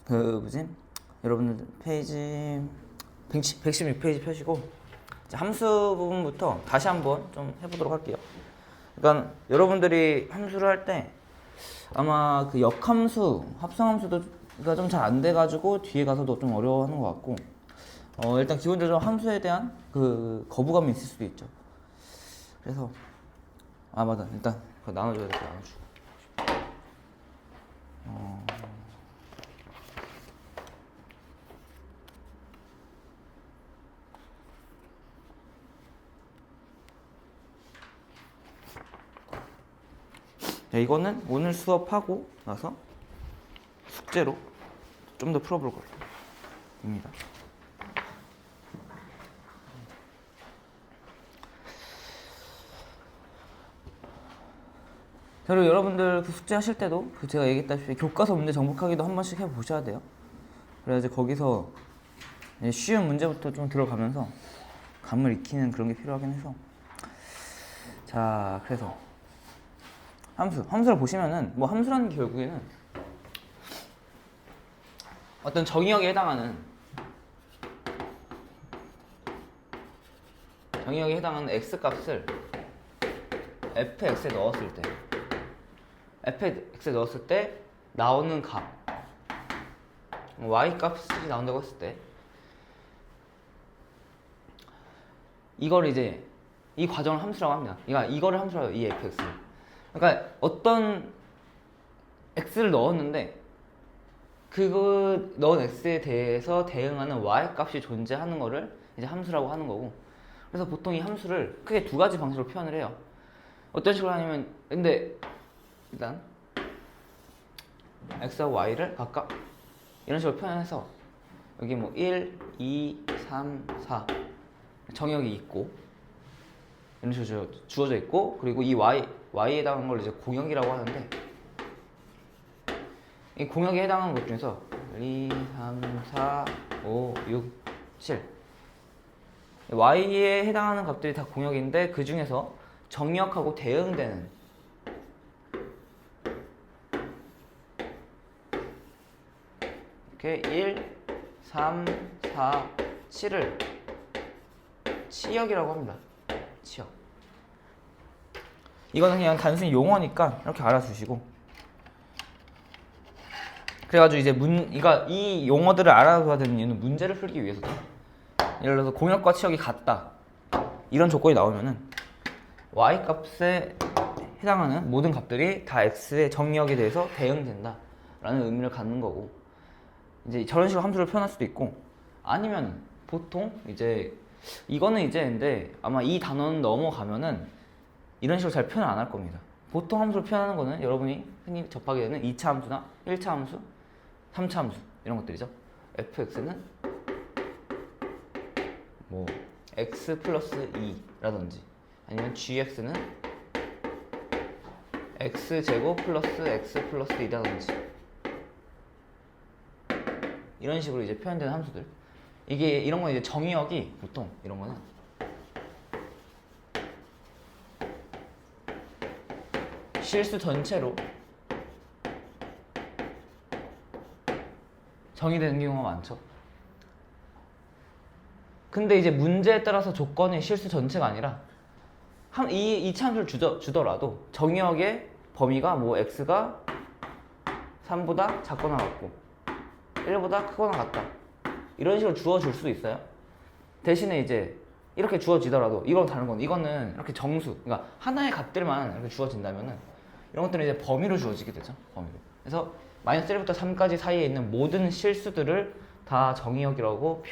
뭐지? 여러분들 페이지 116페이지 펴시고 함수 부분부터 다시 한번 좀 해보도록 할게요. 그러니까 여러분들이 함수를 할 때 아마 그 역함수, 합성함수도 좀 잘 안 돼가지고 뒤에 가서도 좀 어려워하는 것 같고 일단 기본적으로 함수에 대한 그 거부감이 있을 수도 있죠. 그래서 맞아, 일단 그거 나눠줘야 될 거 나눠주고. 네, 이거는 오늘 수업하고 나서 숙제로 좀 더 풀어볼 겁니다. 그리고 여러분들 그 숙제 하실 때도 제가 얘기했다시피 교과서 문제 정복하기도 한 번씩 해보셔야 돼요. 그래야지 거기서 쉬운 문제부터 좀 들어가면서 감을 익히는 그런 게 필요하긴 해서. 자, 그래서 함수를 보시면은 뭐 함수라는 게 결국에는 어떤 정의역에 해당하는 x값을 fx에 넣었을 때 나오는 값 y값이 나온다고 했을 때 이걸 이제 이 과정을 함수라고 합니다. 그러니까 이거를 함수라고 해요. 이 fx를. 그러니까 어떤 x를 넣었는데 그거 넣은 x에 대해서 대응하는 y값이 존재하는 거를 이제 함수라고 하는 거고, 그래서 보통 이 함수를 크게 두 가지 방식으로 표현을 해요. 어떤 식으로 하냐면, 근데 일단 x하고 y를 각각 이런 식으로 표현해서 여기 뭐 1, 2, 3, 4 정역이 있고 이런 식으로 주어져 있고, 그리고 이 y에 해당하는 걸 이제 공역이라고 하는데, 이 공역에 해당하는 것 중에서 1, 2, 3, 4, 5, 6, 7 y에 해당하는 값들이 다 공역인데 그 중에서 정역하고 대응되는 이렇게 1, 3, 4, 7을 치역이라고 합니다. 치역. 이거는 그냥 단순히 용어니까 이렇게 알아주시고, 그래가지고 이제 이 용어들을 알아둬야 되는 이유는 문제를 풀기 위해서죠. 예를 들어서 공역과 치역이 같다 이런 조건이 나오면은 y값에 해당하는 모든 값들이 다 x의 정역에 대해서 대응된다 라는 의미를 갖는 거고, 이제 저런 식으로 함수를 표현할 수도 있고, 아니면 보통 이제 이거는 이제 근데 아마 이 단어는 넘어가면은 이런 식으로 잘 표현 안 할 겁니다. 보통 함수를 표현하는 거는 여러분이 흔히 접하게 되는 2차 함수나 1차 함수, 3차 함수 이런 것들이죠. fx는 뭐 x 플러스 2라든지 아니면 gx는 x제곱 플러스 x 플러스 2라든지 이런 식으로 이제 표현되는 함수들. 이런 건 이제 정의역이 보통 이런 거는 실수 전체로 정의되는 경우가 많죠. 근데 이제 문제에 따라서 조건이 실수 전체가 아니라 이 함수를 주더라도 정의역의 범위가 뭐 x가 3보다 작거나 같고 1보다 크거나 같다 이런 식으로 주어질 수도 있어요. 대신에 이제 이렇게 주어지더라도 이거랑 다른 건, 이거는 이렇게 정수, 그러니까 하나의 값들만 이렇게 주어진다면은 이런 것들은 이제 범위로 주어지게 되죠. 범위로. 그래서 마이너스 1부터 3까지 사이에 있는 모든 실수들을 다 정의역이라고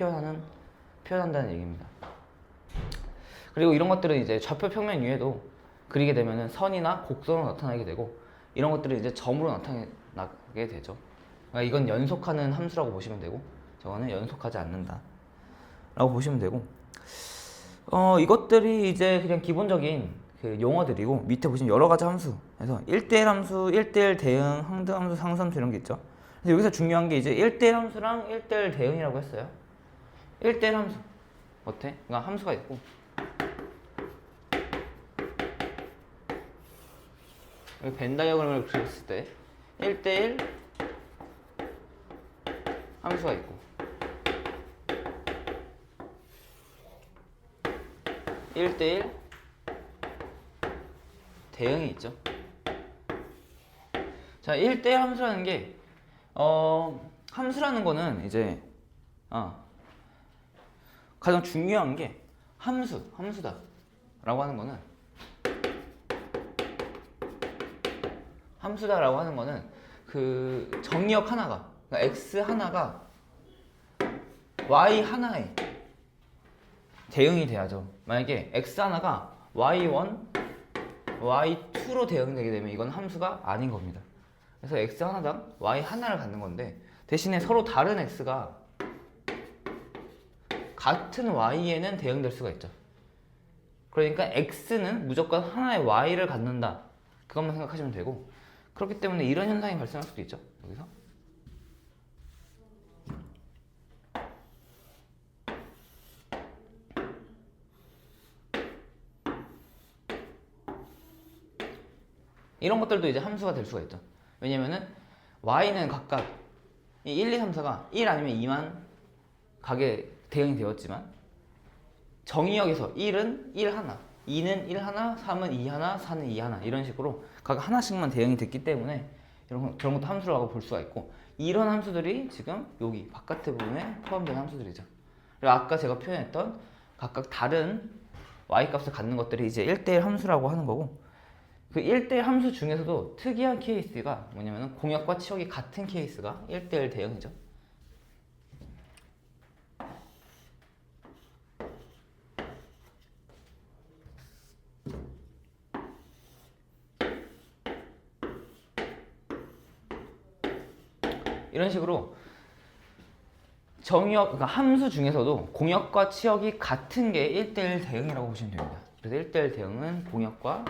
표현한다는 얘기입니다. 그리고 이런 것들은 이제 좌표 평면 위에도 그리게 되면은 선이나 곡선으로 나타나게 되고, 이런 것들은 이제 점으로 나타나게 되죠. 그러니까 이건 연속하는 함수라고 보시면 되고, 저거는 연속하지 않는다 라고 보시면 되고, 이것들이 이제 그냥 기본적인 그 용어들이고, 밑에 보시면 여러 가지 함수, 그래서 1대1 함수, 1대1 대응, 항등함수, 상수함수 이런 게 있죠. 그래서 여기서 중요한 게 이제 1대1 함수랑 1대1 대응이라고 했어요. 1대1 함수 어때? 그러니까 함수가 있고 여기 벤 다이어그램을 그렸을 때 1대1 함수가 있고 1대1 대응이 있죠. 자, 1대1 함수라는 게 함수라는 거는 이제 가장 중요한 게 함수다 라고 하는 거는 함수다라고 하는 거는 그 정의역 하나가 그러니까 x 하나가 y 하나에 대응이 돼야죠. 만약에 x 하나가 y1, y2로 대응되게 되면 이건 함수가 아닌 겁니다. 그래서 x 하나당 y 하나를 갖는 건데 대신에 서로 다른 x가 같은 y에는 대응될 수가 있죠. 그러니까 x는 무조건 하나의 y를 갖는다. 그것만 생각하시면 되고 그렇기 때문에 이런 현상이 발생할 수도 있죠. 여기서 이런 것들도 이제 함수가 될 수가 있죠. 왜냐면은 y는 각각 이 1, 2, 3, 4가 1 아니면 2만 가게 대응이 되었지만 정의역에서 1은 1 하나, 2는 1 하나, 3은 2 하나, 4는 2 하나 이런 식으로 각 하나씩만 대응이 됐기 때문에 저런 것도 함수라고 볼 수가 있고 이런 함수들이 지금 여기 바깥의 부분에 포함된 함수들이죠. 그리고 아까 제가 표현했던 각각 다른 y값을 갖는 것들이 이제 1대1 함수라고 하는 거고 그 1대1 함수 중에서도 특이한 케이스가 뭐냐면 공역과 치역이 같은 케이스가 1대1 대응이죠. 이런 식으로 정의역, 그러니까 함수 중에서도 공역과 치역이 같은 게 1대1 대응이라고 보시면 됩니다. 그래서 1대1 대응은 공역과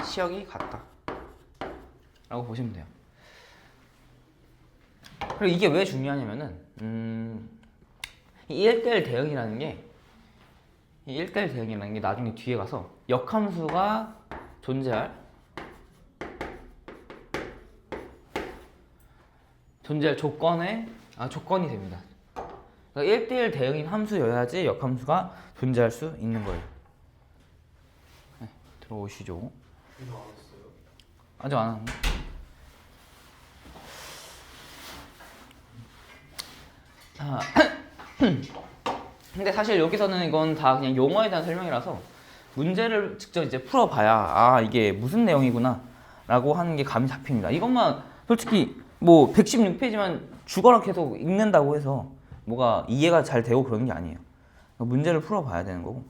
치역이 같다 라고 보시면 돼요. 그리고 이게 왜 중요하냐면은 이 1대1 대응이라는 게 이 1대1 대응이라는 게 나중에 뒤에 가서 역함수가 존재할 조건이 됩니다. 그러니까 1대1 대응인 함수여야지 역함수가 존재할 수 있는 거예요. 네, 들어오시죠. 아직 안 왔네. 자, 근데 사실 여기서는 이건 다 그냥 용어에 대한 설명이라서 문제를 직접 이제 풀어봐야 이게 무슨 내용이구나 라고 하는 게 감이 잡힙니다. 이것만 솔직히 뭐 116페이지만 죽어라 계속 읽는다고 해서 뭐가 이해가 잘 되고 그러는 게 아니에요. 문제를 풀어봐야 되는 거고.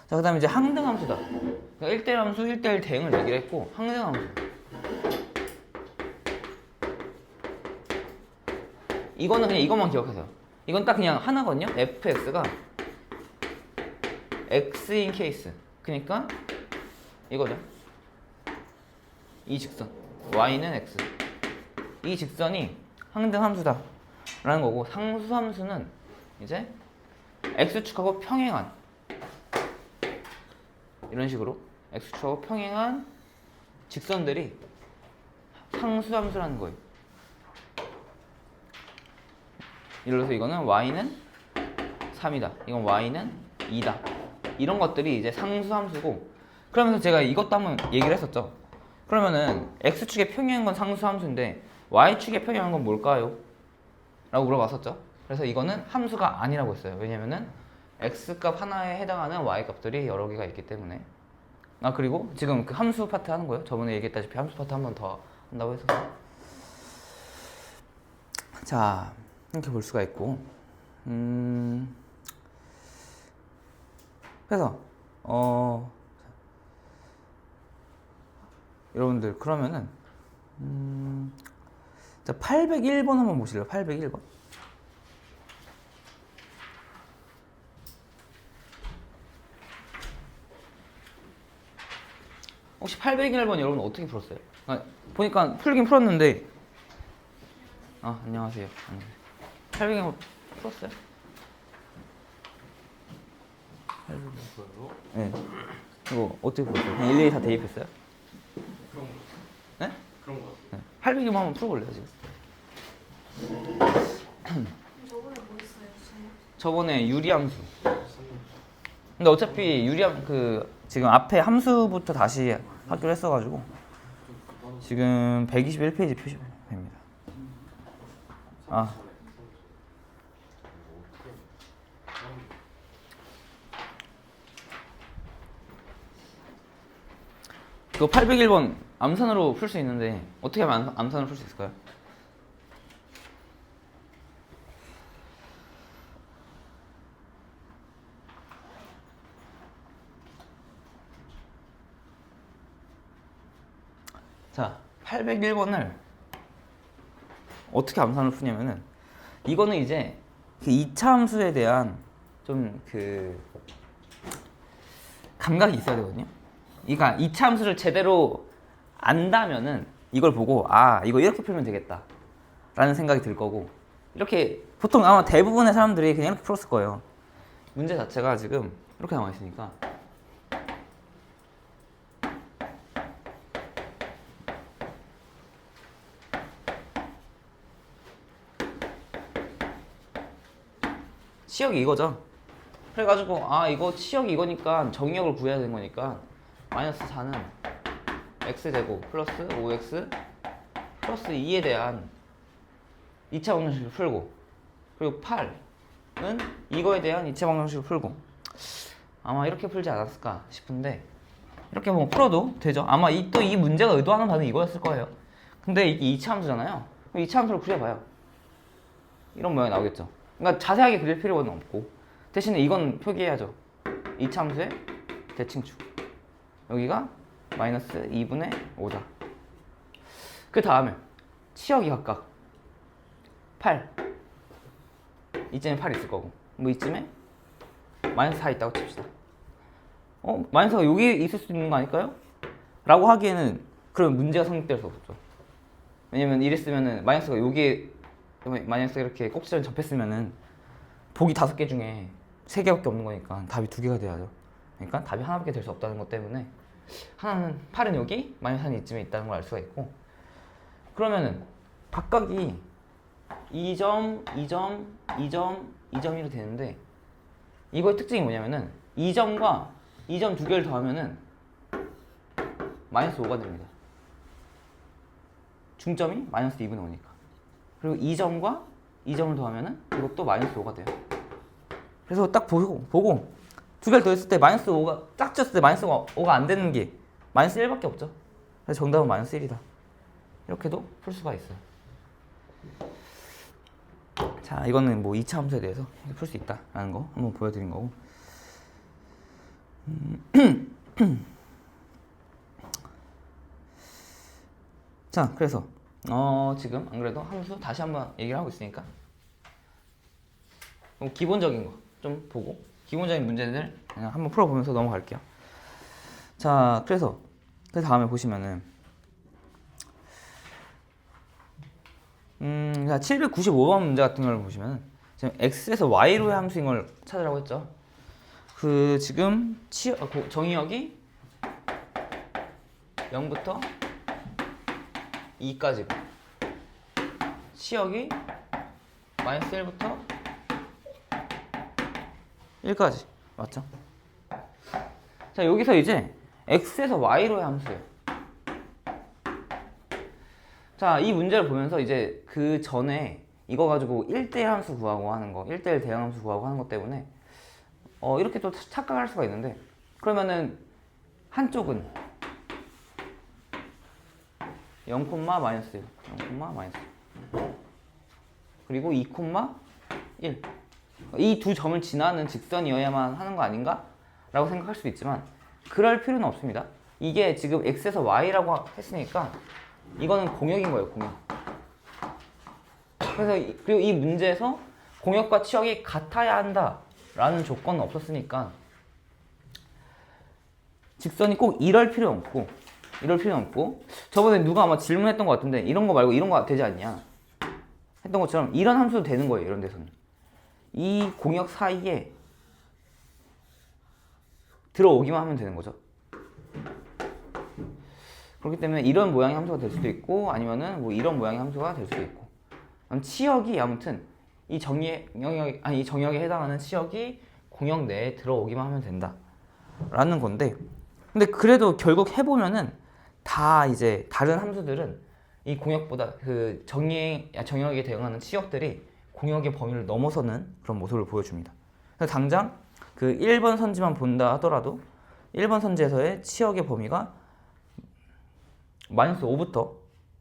자, 그 다음에 이제 항등함수다. 그러니까 1대1 함수, 1대1 대응을 얘기를 했고 항등함수. 이거는 그냥 이것만 기억하세요. 이건 딱 그냥 하나거든요. fx가 x인 케이스. 그러니까 이거죠. 이 직선 y는 x. 이 직선이 항등함수다 라는 거고 상수함수는 이제 x축하고 평행한 이런 식으로 x축하고 평행한 직선들이 상수함수라는 거예요. 예를 들어서 이거는 y는 3이다. 이건 y는 2다. 이런 것들이 이제 상수함수고 그러면서 제가 이것도 한번 얘기를 했었죠. 그러면은 x축에 평행한 건 상수함수인데 y축에 평행한 건 뭘까요? 라고 물어봤었죠. 그래서 이거는 함수가 아니라고 했어요. 왜냐면은 x값 하나에 해당하는 y값들이 여러 개가 있기 때문에. 그리고 지금 그 함수 파트 하는 거예요. 저번에 얘기했다시피 함수 파트 한 번 더 한다고 해서. 자, 이렇게 볼 수가 있고 그래서 여러분들 그러면은 자 801번 한번 보실래요? 801번. 혹시 801번 여러분 어떻게 풀었어요? 보니까 풀긴 풀었는데 안녕하세요. 801번 풀었어요? 네. 이거 어떻게 보세요? 그냥 일일이 다 대입했어요? 그런 거. 네? 그런 거 같아요. 네. 800이면 한번 풀어볼래요 지금? 저번에 뭐 했어요, 선생님? 저번에 유리함수. 근데 어차피 유리함 지금 앞에 함수부터 다시 하기로 했어가지고 지금 121페이지 표시됩니다. 아. 그 801번 암산으로 풀 수 있는데 어떻게 하면 암산으로 풀 수 있을까요? 자, 801번을 어떻게 암산을 푸냐면은 이거는 이제 그 2차 함수에 대한 좀 감각이 있어야 되거든요. 그러니까 2차 함수를 제대로 안다면은 이걸 보고 아 이거 이렇게 풀면 되겠다 라는 생각이 들 거고, 이렇게 보통 아마 대부분의 사람들이 그냥 이렇게 풀었을 거예요. 문제 자체가 지금 이렇게 나와 있으니까 치역이 이거죠. 그래가지고 아 이거 치역이 이거니까 정의역을 구해야 되는 거니까 마이너스 4는 x제곱 플러스 5x 플러스 2에 대한 2차 방정식을 풀고, 그리고 8은 이거에 대한 2차 방정식을 풀고, 아마 이렇게 풀지 않았을까 싶은데 이렇게 뭐 풀어도 되죠. 아마 또 이 문제가 의도하는 바는 이거였을 거예요. 근데 이게 2차 함수잖아요. 그럼 2차 함수를 그려봐요. 이런 모양이 나오겠죠. 그러니까 자세하게 그릴 필요는 없고 대신에 이건 표기해야죠. 2차 함수의 대칭축. 여기가 마이너스 2분의 5다. 그 다음에 치역이 각각 8. 이쯤에 8 있을 거고, 뭐 이쯤에 마이너스 4 있다고 칩시다. 마이너스가 여기 있을 수 있는 거 아닐까요? 라고 하기에는 그럼 문제가 성립될 수 없죠. 왜냐면 이랬으면은 마이너스가 여기에 마이너스가 이렇게 꼭지점 접했으면은 보기 5개 중에 3개밖에 없는 거니까 답이 2개가 돼야죠. 그러니까 답이 하나밖에 될 수 없다는 것 때문에 하나는 8은 여기, 마이너스 4는 이쯤에 있다는 걸 알 수가 있고, 그러면은 각각이 2점, 2점, 2점, 2점이로 되는데 이거의 특징이 뭐냐면은 2점과 2점 2개를 더하면은 마이너스 5가 됩니다. 중점이 마이너스 2분의 5니까. 그리고 2점과 2점을 더하면은 이것도 마이너스 5가 돼요. 그래서 딱 보고 2개를 더했을 때 마이너스 5가 짝지었을 때 마이너스 5가 안 되는 게 마이너스 1밖에 없죠. 그래서 정답은 마이너스 1이다. 이렇게도 풀 수가 있어요. 자, 이거는 뭐 2차 함수에 대해서 풀 수 있다라는 거 한번 보여드린 거고. 자, 그래서 지금 안 그래도 함수 다시 한번 얘기를 하고 있으니까 기본적인 거 좀 보고 기본적인 문제들 그냥 한번 풀어보면서 넘어갈게요. 자, 그래서 그 다음에 보시면은 795번 문제 같은 걸 보시면 지금 x에서 y로의 함수인 걸 찾으라고 했죠. 지금 정의역이 0부터 2까지고 치역이 마이너스 1부터 1까지 맞죠? 자, 여기서 이제 x에서 y로의 함수예요. 자, 이 문제를 보면서 이제 그 전에 이거 가지고 1대1 함수 구하고 하는 거, 1대1 대응 함수 구하고 하는 것 때문에 이렇게 또 착각할 수가 있는데, 그러면은 한쪽은 0, 마이너스 1, 0, 마이너스 1. 그리고 2, 1. 이 두 점을 지나는 직선이어야만 하는 거 아닌가? 라고 생각할 수도 있지만 그럴 필요는 없습니다. 이게 지금 x에서 y라고 했으니까 이거는 공역인 거예요, 공역. 그래서 그리고 이 문제에서 공역과 치역이 같아야 한다라는 조건은 없었으니까 직선이 꼭 이럴 필요는 없고 저번에 누가 아마 질문했던 것 같은데 이런 거 말고 이런 거 되지 않냐 했던 것처럼 이런 함수도 되는 거예요. 이런 데서는 이 공역 사이에 들어오기만 하면 되는 거죠. 그렇기 때문에 이런 모양의 함수가 될 수도 있고 아니면은 뭐 이런 모양의 함수가 될 수도 있고. 치역이 아무튼 이 정역에 해당하는 치역이 공역 내에 들어오기만 하면 된다라는 건데, 근데 그래도 결국 해보면은 다 이제 다른 함수들은 이 공역보다 그 정역에 대응하는 치역들이 공역의 범위를 넘어서는 그런 모습을 보여줍니다. 그래서 당장 그 1번 선지만 본다 하더라도 1번 선지에서의 치역의 범위가 -5부터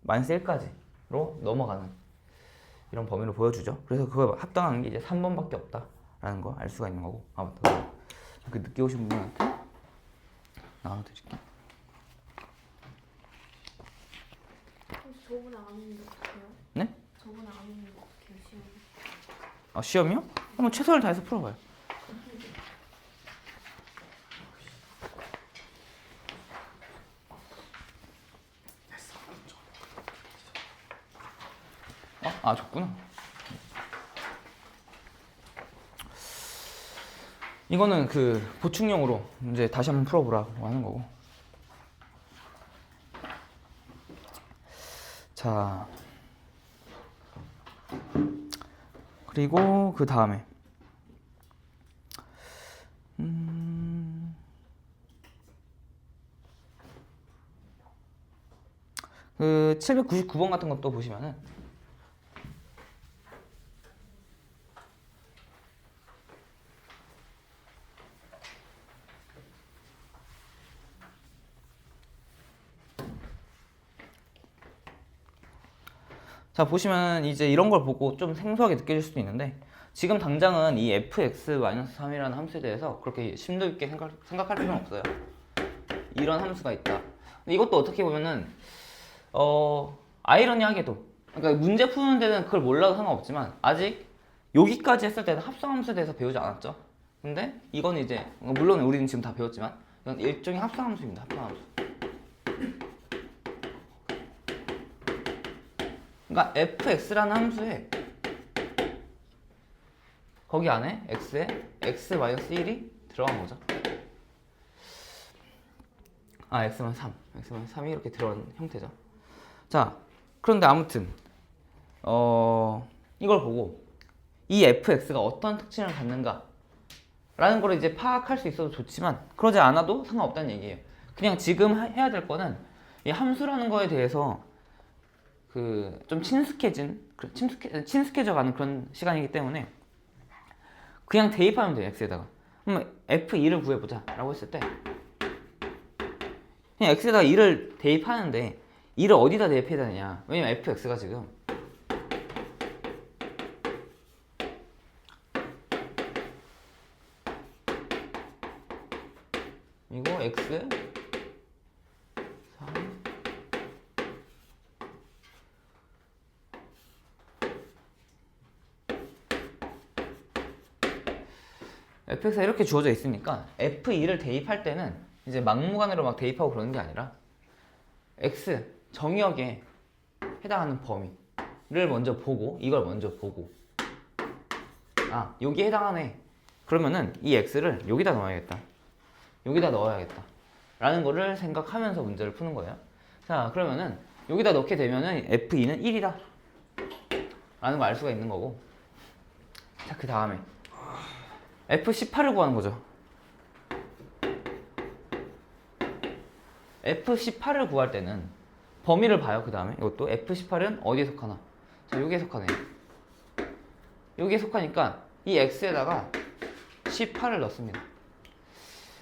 -1까지로 넘어가는 이런 범위를 보여주죠. 그래서 그거 합당한 게 이제 3번밖에 없다라는 거 알 수가 있는 거고. 아 맞다. 그 늦게 오신 분한테 나눠드릴게. 혹시 저번에 안 했는데 어떡해요? 네? 저번에 안 했는데 어떡해요 시험? 아 시험이요? 한번 최선을 다해서 풀어봐요. 아 줬구나. 이거는 그 보충용으로 이제 다시 한번 풀어보라고 하는 거고. 자, 그리고 그 다음에 그 799번 같은 것도 보시면은 자 보시면 이제 이런 걸 보고 좀 생소하게 느껴질 수도 있는데 지금 당장은 이 fx-3이라는 함수에 대해서 그렇게 심도 있게 생각할 필요는 없어요. 이런 함수가 있다. 근데 이것도 어떻게 보면은 아이러니하게도 그러니까 문제 푸는 데는 그걸 몰라도 상관없지만 아직 여기까지 했을 때는 합성함수에 대해서 배우지 않았죠. 근데 이건 이제 물론 우리는 지금 다 배웠지만 이건 일종의 합성함수입니다. 합성함수. 그러니까 fx라는 함수에 거기 안에 x에 x-1이 들어간 거죠. 아 x-3 x-3이 이렇게 들어간 형태죠. 자 그런데 아무튼 이걸 보고 이 fx가 어떤 특징을 갖는가 라는 걸 이제 파악할 수 있어도 좋지만 그러지 않아도 상관없다는 얘기예요. 그냥 지금 해야 될 거는 이 함수라는 거에 대해서 그 좀 친숙해져 가는 그런 시간이기 때문에 그냥 대입하면 돼요. x에다가. 그럼 f2를 구해보자 라고 했을 때 그냥 x에다가 2를 대입하는데 2를 어디다 대입해야 되느냐. 왜냐면 fx가 지금 이거 x 3 fx가 이렇게 주어져 있으니까 f2를 대입할 때는 이제 막무가내로 막 대입하고 그러는 게 아니라 x 정역에 해당하는 범위를 먼저 보고 이걸 먼저 보고 아 여기에 해당하네 그러면은 이 x를 여기다 넣어야겠다 여기다 넣어야겠다 라는 거를 생각하면서 문제를 푸는 거예요. 자 그러면은 여기다 넣게 되면은 f2는 1이다 라는 걸 알 수가 있는 거고. 자 그 다음에 F18을 구하는 거죠. F18을 구할 때는 범위를 봐요. 그 다음에 이것도 F18은 어디에 속하나? 자, 여기에 속하네. 여기에 속하니까 이 X에다가 18을 넣습니다.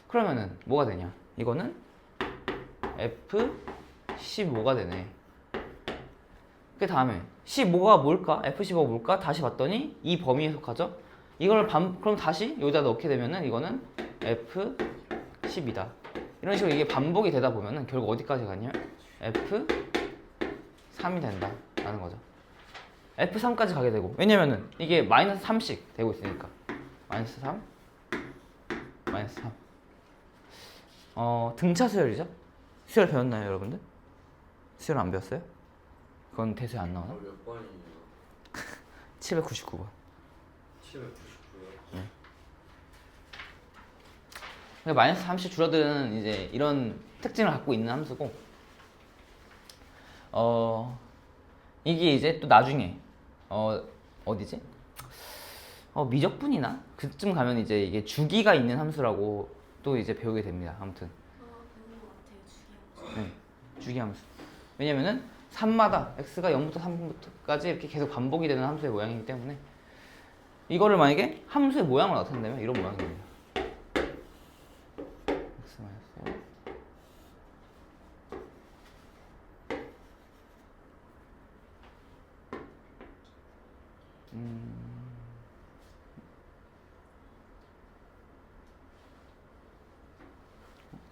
그러면은 뭐가 되냐? 이거는 F15가 되네. 그 다음에 15가 뭘까? F15가 뭘까? 다시 봤더니 이 범위에 속하죠? 이걸 그럼 다시 여기다 넣게 되면은 이거는 F10이다. 이런 식으로 이게 반복이 되다 보면은 결국 어디까지 가냐? F3이 된다. 라는 거죠. F3까지 가게 되고. 왜냐면은 이게 -3씩 되고 있으니까. -3, -3. 등차 수열이죠? 수열 배웠나요, 여러분들? 수열 안 배웠어요? 그건 대수에 안 나오나? 몇 번이에요? 799번. 799요? 네. 그러니까 마이너스 30 줄어드는 이제 이런 특징을 갖고 있는 함수고, 이게 이제 또 나중에 어디지? 미적분이나 그쯤 가면 이제 이게 주기가 있는 함수라고 또 이제 배우게 됩니다. 아무튼 배운 것 같아요, 주기함수. 네, 주기함수. 왜냐면은 3마다 x가 0부터 3까지 이렇게 계속 반복이 되는 함수의 모양이기 때문에 이거를 만약에 함수의 모양을 나타낸다면 이런 모양이 됩니다. x 마이너스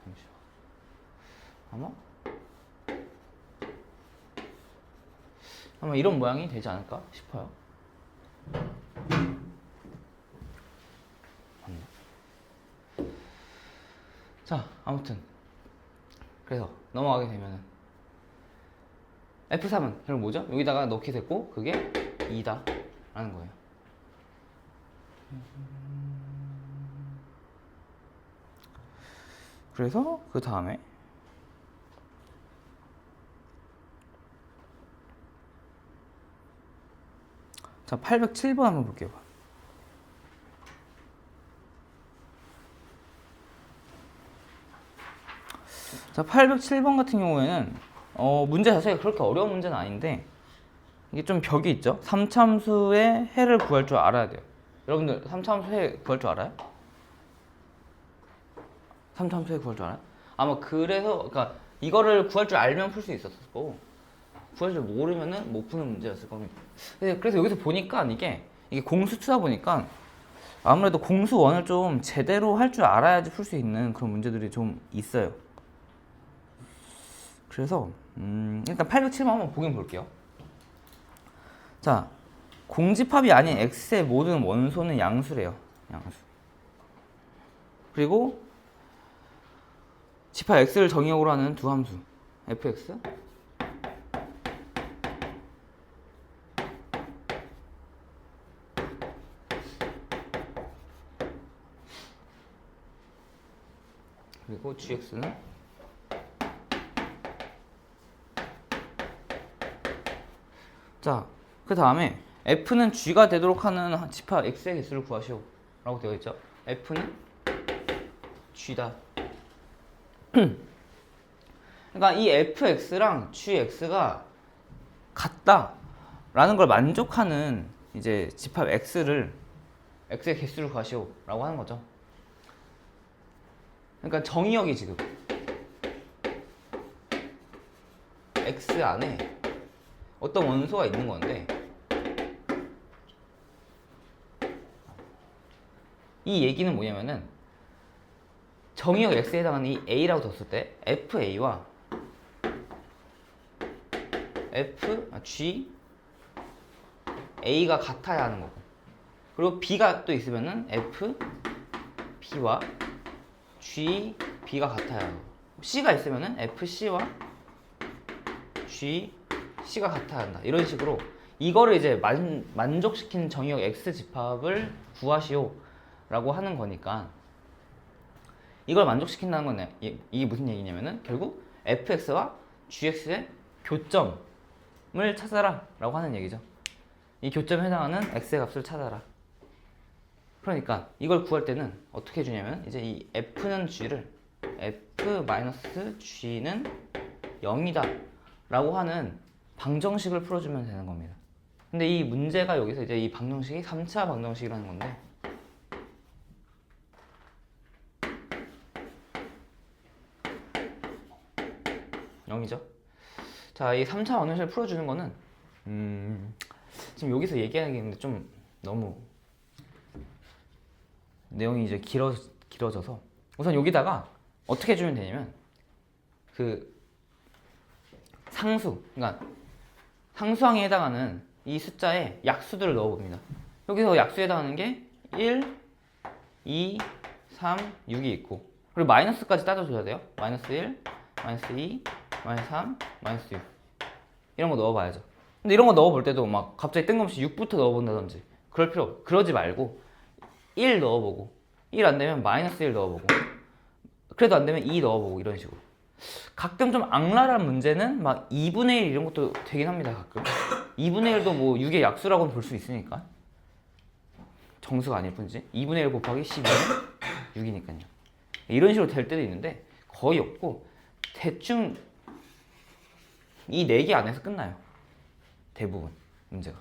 잠시만. 아마 이런 모양이 되지 않을까 싶어요. 맞네. 자, 아무튼 그래서 넘어가게 되면은 F3은 결국 뭐죠? 여기다가 넣게 됐고 그게 2다 라는 거예요. 그래서 그 다음에 자, 807번 한번 볼게요. 자, 807번 같은 경우에는 문제 자체가 그렇게 어려운 문제는 아닌데 이게 좀 벽이 있죠. 3참수의 해를 구할 줄 알아야 돼요. 여러분들 3참수 해 구할 줄 알아요? 3참수 해 구할 줄 알아요? 아마 그래서 그러니까 이거를 구할 줄 알면 풀 수 있었을 거고 구할 줄 모르면은 못 푸는 문제였을 겁니다. 그래서 여기서 보니까 이게 공수2다 보니까 아무래도 공수1을 좀 제대로 할 줄 알아야지 풀 수 있는 그런 문제들이 좀 있어요. 그래서 일단 807번 한번 보긴 볼게요. 자, 공집합이 아닌 x의 모든 원소는 양수래요. 양수. 그리고 집합 x를 정의역으로 하는 두 함수 fx 그리고 gx는 자, 그 다음에 f는 g가 되도록 하는 집합 x의 개수를 구하시오 라고 되어 있죠. f는 g다. 그러니까 이 fx랑 gx가 같다 라는 걸 만족하는 이제 집합 x의 개수를 구하시오 라고 하는 거죠. 그러니까 정의역이 지금 x 안에 어떤 원소가 있는 건데 이 얘기는 뭐냐면은 정의역 x에 해당하는 이 a라고 뒀을 때 fa와 g a가 같아야 하는 거고 그리고 b가 또 있으면은 f b와 g b가 같아야 하고 c가 있으면은 f c와 g c가 같아야 한다. 이런 식으로 이거를 이제 만족시키는 정의역 x 집합을 구하시오 라고 하는 거니까 이걸 만족시킨다는 건 이게 무슨 얘기냐면은 결국 fx와 gx의 교점을 찾아라 라고 하는 얘기죠. 이 교점에 해당하는 x의 값을 찾아라. 그러니까 이걸 구할 때는 어떻게 해주냐면 이제 이 f는 g를 f-g는 0이다 라고 하는 방정식을 풀어주면 되는 겁니다. 근데 이 문제가 여기서 이제 이 방정식이 3차 방정식이라는 건데 (0이죠) 자, 이 3차 방정식을 풀어주는 거는 지금 여기서 얘기하겠는데 좀 너무 내용이 이제 길어져서 우선 여기다가 어떻게 해주면 되냐면 그 상수, 그러니까 상수항에 해당하는 이 숫자에 약수들을 넣어봅니다. 여기서 약수에 해당하는 게 1, 2, 3, 6이 있고 그리고 마이너스까지 따져줘야 돼요. 마이너스 1, 마이너스 2, 마이너스 3, 마이너스 6 이런 거 넣어봐야죠. 근데 이런 거 넣어볼 때도 막 갑자기 뜬금없이 6부터 넣어본다든지 그러지 말고 1 넣어보고 1 안 되면 마이너스 1 넣어보고 그래도 안 되면 2 넣어보고 이런 식으로. 가끔 좀 악랄한 문제는 막 2분의 1 이런 것도 되긴 합니다. 가끔 2분의 1도 뭐 6의 약수라고는 볼 수 있으니까 정수가 아닐 뿐이지. 2분의 1 곱하기 12는 6이니까요. 이런 식으로 될 때도 있는데 거의 없고 대충 이 4개 안에서 끝나요. 대부분 문제가.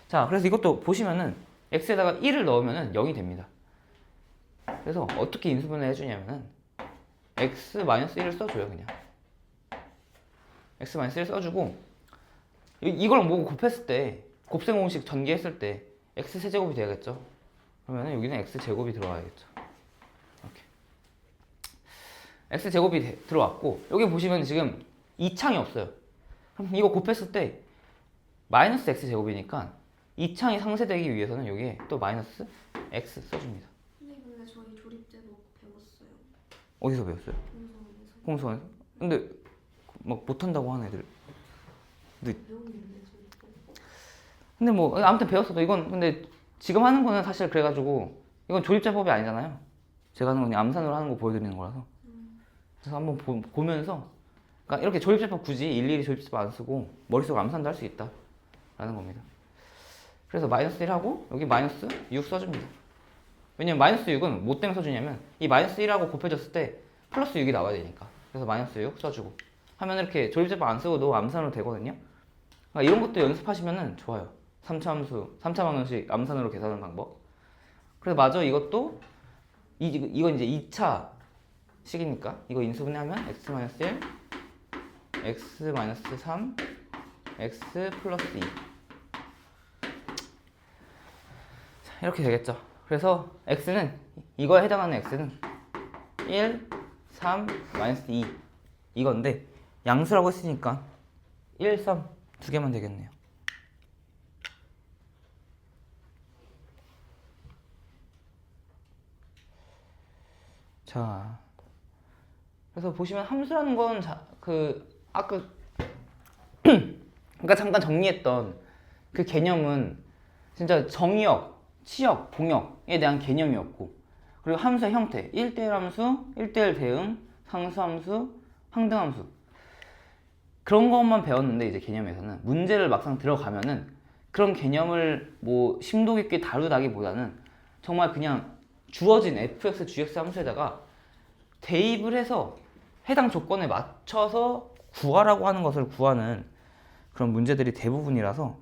자, 그래서 이것도 보시면은 x에다가 1을 넣으면은 0이 됩니다. 그래서 어떻게 인수분해 해주냐면은 x-1을 써줘요. 그냥 x-1 써주고 이거랑 뭐 곱했을 때 곱셈 공식 전개했을 때 x세제곱이 돼야겠죠. 그러면은 여기는 x제곱이 들어와야겠죠. 이렇게 x제곱이 들어왔고 여기 보시면 지금 2창이 없어요. 그럼 이거 곱했을 때 마이너스 x제곱이니까 2창이 상쇄되기 위해서는 여기에 또 마이너스 x 써줍니다. 선생님 근데 저희 조립제도 배웠어요. 어디서 배웠어요? 공성에서. 공수원에서? 근데 막 못한다고 하는 애들. 배웠는데 조립제. 근데 뭐 아무튼 배웠어도 이건 근데 지금 하는 거는 사실 그래가지고 이건 조립제법이 아니잖아요. 제가 하는 건 그냥 암산으로 하는 거 보여드리는 거라서. 그래서 한번 보면서 그러니까 이렇게 조립제법 굳이 일일이 조립제법 안 쓰고 머릿속 암산도 할 수 있다라는 겁니다. 그래서 마이너스 1하고 여기 마이너스 6 써줍니다. 왜냐면 마이너스 6은 뭐 때문에 써주냐면 이 마이너스 1하고 곱해졌을 때 플러스 6이 나와야 되니까. 그래서 마이너스 6 써주고 하면 이렇게 조립제법 안 쓰고도 암산으로 되거든요. 그러니까 이런 것도 연습하시면은 좋아요. 3차 방정식 암산으로 계산하는 방법. 그래서 마저 이것도 이건 이제 2차 식이니까 이거 인수분해하면 x-1, x-3, x 플러스 2 이렇게 되겠죠. 그래서 x는 이거에 해당하는 x는 1, 3, 마이너스 2 이건데 양수라고 했으니까 1, 3 두 개만 되겠네요. 자, 그래서 보시면 함수라는 건 아까 그러니까 잠깐 정리했던 그 개념은 진짜 정의역, 치역, 공역에 대한 개념이었고 그리고 함수의 형태 1대1 함수, 1대1 대응, 상수함수, 항등함수 그런 것만 배웠는데 이제 개념에서는 문제를 막상 들어가면은 그런 개념을 뭐 심도 깊게 다루다기보다는 정말 그냥 주어진 fx, gx 함수에다가 대입을 해서 해당 조건에 맞춰서 구하라고 하는 것을 구하는 그런 문제들이 대부분이라서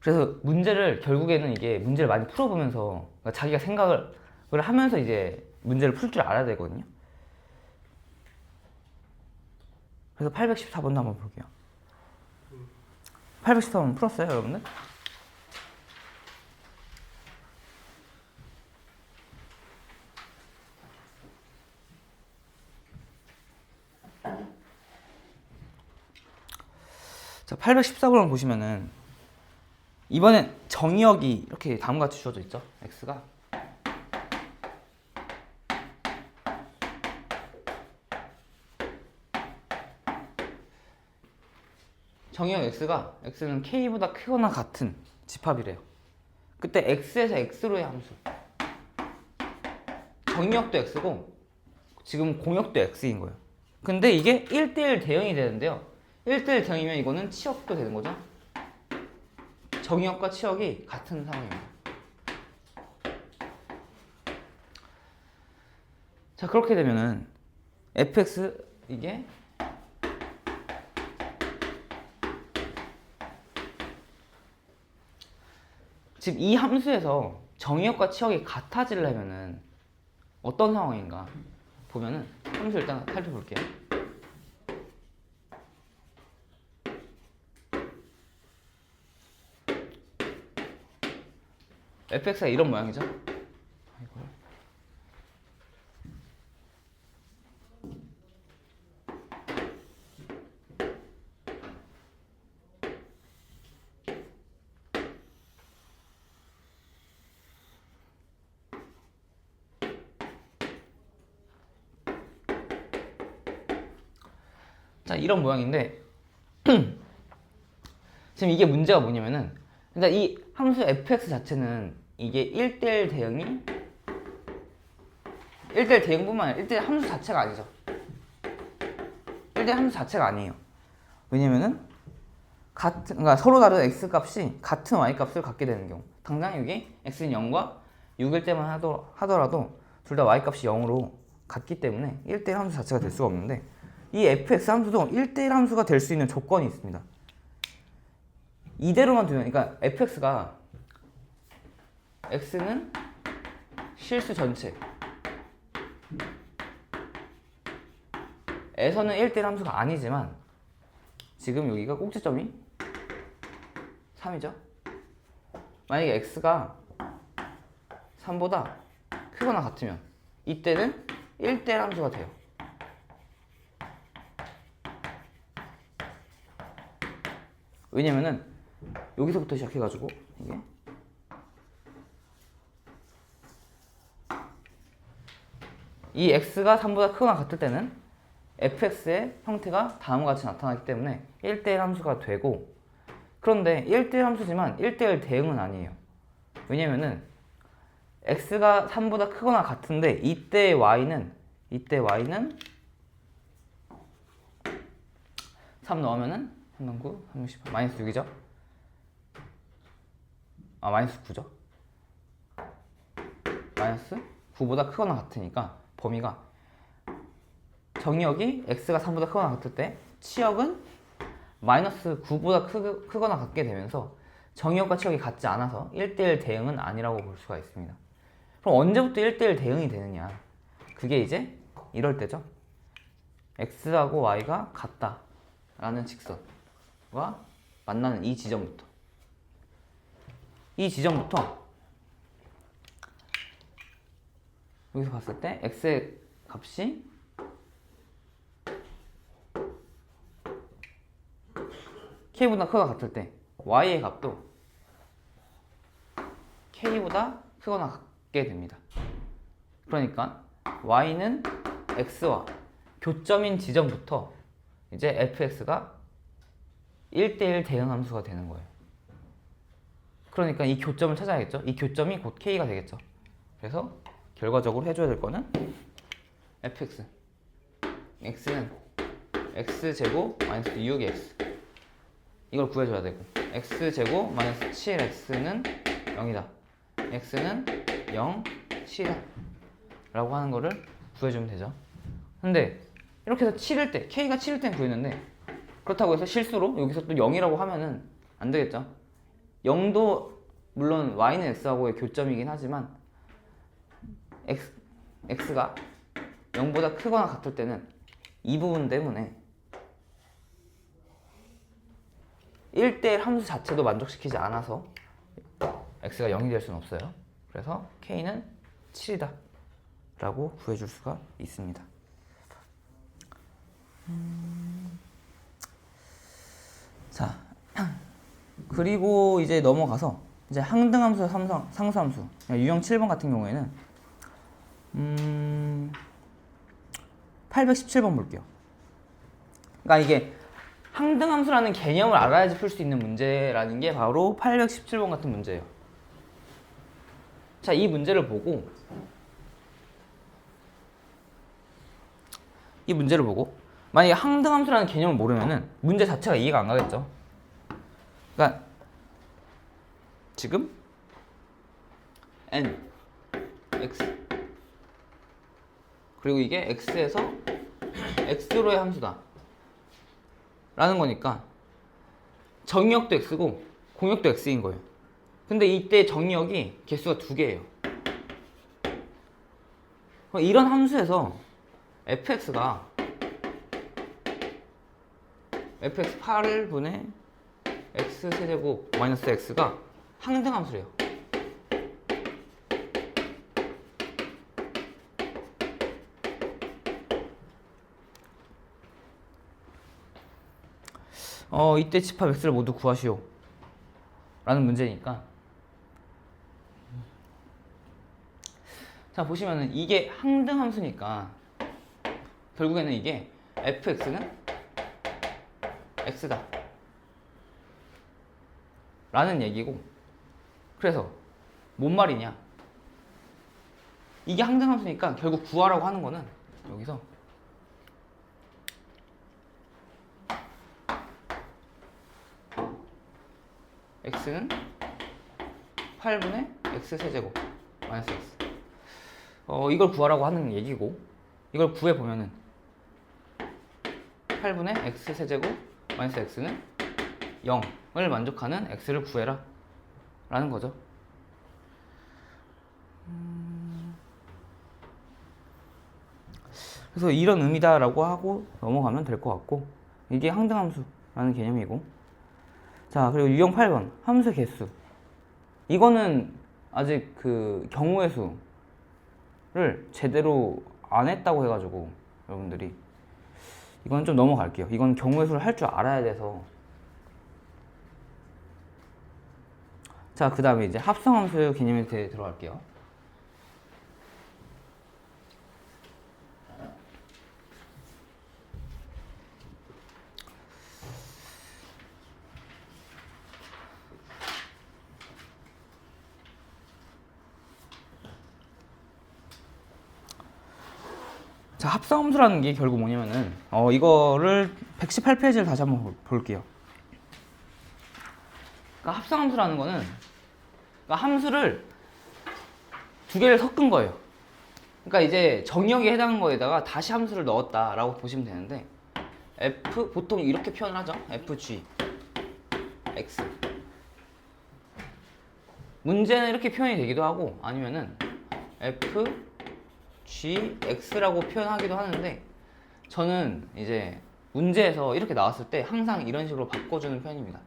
그래서 문제를 결국에는 이게 문제를 많이 풀어보면서 그러니까 자기가 생각을 하면서 이제 문제를 풀 줄 알아야 되거든요. 그래서 814번도 한번 볼게요. 814번 풀었어요, 여러분들? 자, 814번을 보시면은 이번엔 정의역이 이렇게 다음과 같이 주어져 있죠. x가 정의역 x는 k보다 크거나 같은 집합이래요. 그때 x에서 x로의 함수 정의역도 x고 지금 공역도 x인 거예요. 근데 이게 1대1 대응이 되는데요. 1대1 대응이면 이거는 치역도 되는 거죠. 정의역과 치역이 같은 상황입니다. 자, 그렇게 되면은 fx 이게 지금 이 함수에서 정의역과 치역이 같아지려면은 어떤 상황인가 보면은 함수 일단 살펴볼게요. fx가 이런 모양이죠. 자, 이런 모양인데 지금 이게 문제가 뭐냐면은 일단 이 함수 fx 자체는 이게 1대1 대응이 1대1 대응뿐만 아니라 1대1 함수 자체가 아니죠. 1대1 함수 자체가 아니에요. 왜냐면은 그러니까 서로 다른 x 값이 같은 y 값을 갖게 되는 경우, 당장 여기 x는 0과 6일 때만 하더라도 둘 다 y 값이 0으로 같기 때문에 1대1 함수 자체가 될 수가 없는데, 이 fx 함수도 1대1 함수가 될 수 있는 조건이 있습니다. 이대로만 두면, 그러니까 fx가 x는 실수 전체 에서는 1대1 함수가 아니지만, 지금 여기가 꼭지점이 3이죠. 만약에 x가 3보다 크거나 같으면 이때는 1대1 함수가 돼요. 왜냐면은 여기서부터 시작해가지고 이게 이 x가 3보다 크거나 같을 때는 fx의 형태가 다음과 같이 나타나기 때문에 1대1 함수가 되고, 그런데 1대1 함수지만 1대1 대응은 아니에요. 왜냐면은 x가 3보다 크거나 같은데 이때 y는 3 넣으면은 3,9, 3,18, 마이너스 6이죠? 마이너스 9죠? 마이너스 9보다 크거나 같으니까 범위가, 정의역이 x가 3보다 크거나 같을 때 치역은 마이너스 9보다 크거나 같게 되면서 정의역과 치역이 같지 않아서 1대1 대응은 아니라고 볼 수가 있습니다. 그럼 언제부터 1대1 대응이 되느냐? 그게 이제 이럴 때죠. x하고 y가 같다 라는 직선과 만나는 이 지점부터 여기서 봤을 때 x의 값이 k보다 크거나 같을 때 y의 값도 k보다 크거나 같게 됩니다. 그러니까 y는 x와 교점인 지점부터 이제 fx가 1대1 대응 함수가 되는 거예요. 그러니까 이 교점을 찾아야겠죠. 이 교점이 곧 k가 되겠죠. 그래서 결과적으로 해줘야 될 거는 fx x는 x제곱 마이너스 6x, 이걸 구해줘야 되고, x제곱 마이너스 7x는 0이다, x는 0, 7이다 라고 하는 거를 구해주면 되죠. 근데 이렇게 해서 7일 때, k가 7일 땐 구했는데, 그렇다고 해서 실수로 여기서 또 0이라고 하면은 안 되겠죠. 0도 물론 y는 x하고의 교점이긴 하지만 x가 0보다 크거나 같을 때는 이 부분 때문에 1대1 함수 자체도 만족시키지 않아서 x가 0이 될 수는 없어요. 그래서 k는 7이다 라고 구해줄 수가 있습니다. 자, 그리고 이제 넘어가서 이제 항등함수와 상수함수, 유형 7번 같은 경우에는 817번 볼게요. 그러니까 이게 항등함수라는 개념을 알아야지 풀 수 있는 문제라는 게 바로 817번 같은 문제예요. 자, 이 문제를 보고 만약에 항등함수라는 개념을 모르면은 문제 자체가 이해가 안 가겠죠. 그러니까 지금 n, x, 그리고 이게 x에서 x로의 함수다 라는 거니까 정의역도 x고 공역도 x인 거예요. 근데 이때 정의역이 개수가 2개예요. 이런 함수에서 fx가 fx 8분의 x 세제곱 마이너스 x가 항등함수래요. 이때 집합 x를 모두 구하시오 라는 문제니까, 자 보시면은 이게 항등함수니까 결국에는 이게 fx는 x다 라는 얘기고, 그래서 뭔 말이냐, 이게 항등함수니까 결국 구하라고 하는 거는 여기서 x는 8분의 x 세제곱 마이너스 x. 이걸 구하라고 하는 얘기고, 이걸 구해보면은 8분의 x 세제곱 마이너스 x는 0을 만족하는 x를 구해라 라는 거죠. 그래서 이런 의미다라고 하고 넘어가면 될 것 같고, 이게 항등함수라는 개념이고, 자, 그리고 유형 8번 함수의 개수. 이거는 아직 그 경우의 수를 제대로 안 했다고 해가지고 여러분들이 이건 좀 넘어갈게요. 이건 경우의 수를 할 줄 알아야 돼서. 자, 그 다음에 이제 합성함수의 개념에 대해 들어갈게요. 자, 합성함수라는 게 결국 뭐냐면은 이거를 118페이지를 다시 한번 볼게요. 그러니까 합성함수라는 거는 그러니까 함수를 두 개를 섞은 거예요. 그러니까 이제 정의역에 해당하는 거에다가 다시 함수를 넣었다라고 보시면 되는데, f 보통 이렇게 표현을 하죠. fg x. 문제는 이렇게 표현이 되기도 하고 아니면은 f gx라고 표현하기도 하는데, 저는 이제 문제에서 이렇게 나왔을 때 항상 이런 식으로 바꿔주는 편입니다.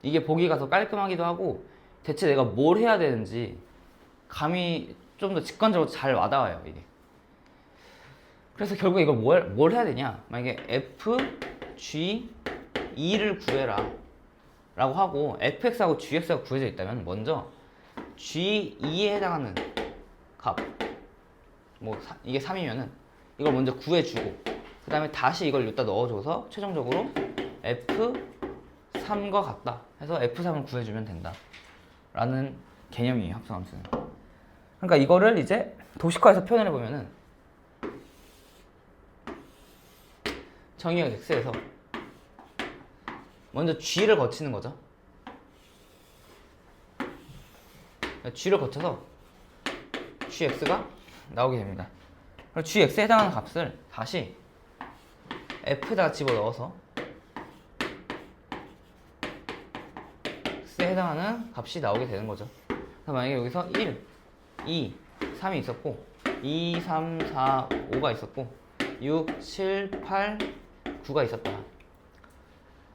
이게 보기가 더 깔끔하기도 하고 대체 내가 뭘 해야 되는지 감이 좀 더 직관적으로 잘 와닿아요, 이게. 그래서 결국 이걸 뭘 해야 되냐, 만약에 f g2를 구해라 라고 하고 fx하고 gx가 구해져 있다면 먼저 g2에 해당하는 값, 뭐 이게 3이면은 이걸 먼저 구해주고 그 다음에 다시 이걸 여기다 넣어줘서 최종적으로 f3과 같다 해서 f3을 구해주면 된다 라는 개념이에요, 합성함수는. 그러니까 이거를 이제 도식화해서 표현을 해보면은 정의역 x에서 먼저 g를 거치는 거죠. g를 거쳐서 gx가 나오게 됩니다. 그리고 gx에 해당하는 값을 다시 f에다가 집어넣어서 x에 해당하는 값이 나오게 되는 거죠. 그래서 만약에 여기서 1, 2, 3이 있었고 2, 3, 4, 5가 있었고 6, 7, 8, 9가 있었다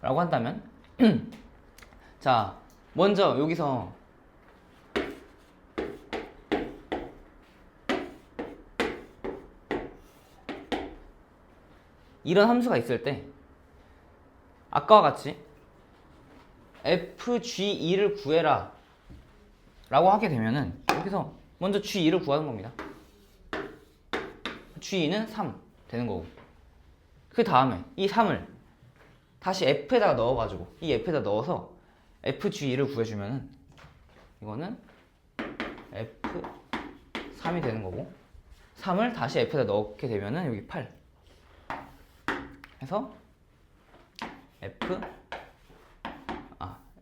라고 한다면 자, 먼저 여기서 이런 함수가 있을 때 아까와 같이 fg2를 구해라 라고 하게 되면은 여기서 먼저 g2를 구하는 겁니다. g2는 3 되는 거고, 그 다음에 이 3을 다시 f에다가 넣어가지고 이 f에다 넣어서 fg2를 구해주면은 이거는 f3이 되는 거고, 3을 다시 f에다 넣게 되면은 여기 8 해서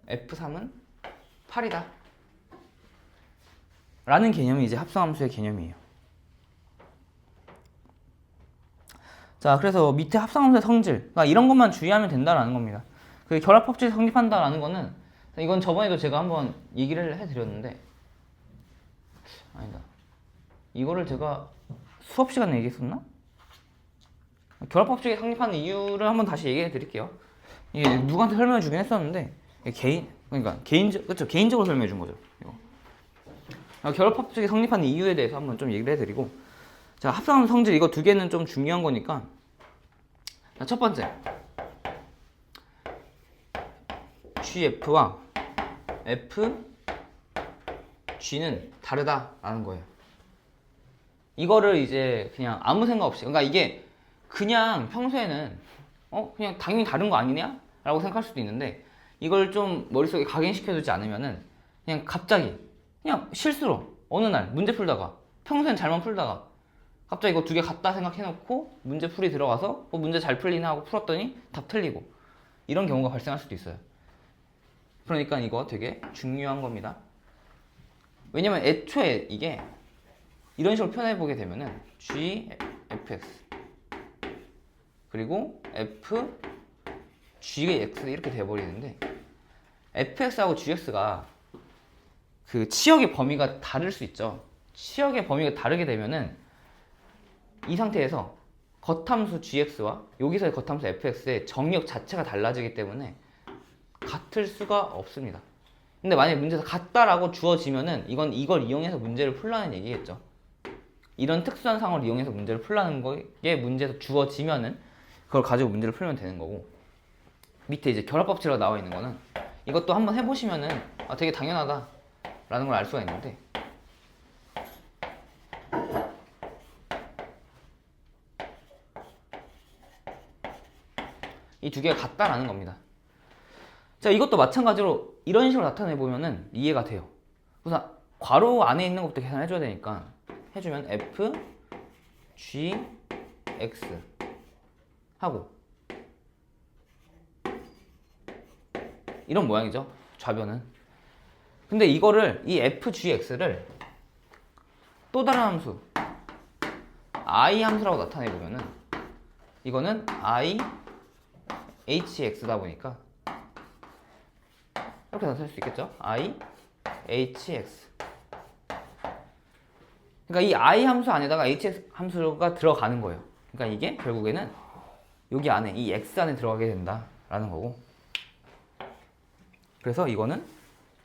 f3은 8이다 라는 개념이 이제 합성함수의 개념이에요. 자, 그래서 밑에 합성함수의 성질, 그러니까 이런 것만 주의하면 된다라는 겁니다. 그 결합법칙이 성립한다라는 거는, 이건 저번에도 제가 한번 얘기를 해드렸는데, 아니다, 이거를 제가 수업 시간에 얘기했었나? 결합법칙이 성립하는 이유를 한번 다시 얘기해 드릴게요. 이게 누구한테 설명해 주긴 했었는데, 그러니까 개인적으로 설명해 준 거죠. 이거. 결합법칙이 성립하는 이유에 대해서 한번 좀 얘기를 해드리고, 자, 합성함수 성질 이거 두 개는 좀 중요한 거니까. 자, 첫 번째, GF와 FG는 다르다라는 거예요. 이거를 이제 그냥 아무 생각 없이, 그러니까 이게 그냥 평소에는 그냥 당연히 다른 거 아니냐? 라고 생각할 수도 있는데, 이걸 좀 머릿속에 각인시켜두지 않으면은 그냥 갑자기 그냥 실수로 어느 날 문제 풀다가 평소엔 잘만 풀다가 갑자기 이거 두 개 같다 생각해놓고 문제 풀이 들어가서 문제 잘 풀리나 하고 풀었더니 답 틀리고 이런 경우가 발생할 수도 있어요. 그러니까 이거 되게 중요한 겁니다. 왜냐면 애초에 이게 이런 식으로 표현해보게 되면은 g, fx 그리고 f, gx 이렇게 돼버리는데 fx하고 gx가 그 치역의 범위가 다를 수 있죠. 치역의 범위가 다르게 되면은 이 상태에서 겉함수 gx와 여기서의 겉함수 fx의 정의역 자체가 달라지기 때문에 같을 수가 없습니다. 근데 만약에 문제에서 같다라고 주어지면은 이걸 이용해서 문제를 풀라는 얘기겠죠. 이런 특수한 상황을 이용해서 문제를 풀라는 게 문제에서 주어지면은 그걸 가지고 문제를 풀면 되는 거고, 밑에 이제 결합법칙으로 나와 있는 거는 이것도 한번 해보시면은 되게 당연하다 라는 걸 알 수가 있는데, 이 두 개가 같다라는 겁니다. 자, 이것도 마찬가지로 이런 식으로 나타내 보면은 이해가 돼요. 우선 괄호 안에 있는 것부터 계산해줘야 되니까 해주면 f, g, x 하고 이런 모양이죠, 좌변은. 근데 이거를 이 f, g, x를 또 다른 함수 i 함수라고 나타내 보면은 이거는 i, h, x다 보니까 이렇게 나타낼 수 있겠죠? i, h, x. 그러니까 이 i 함수 안에다가 h 함수가 들어가는 거예요. 그러니까 이게 결국에는 여기 안에 이 x 안에 들어가게 된다라는 거고. 그래서 이거는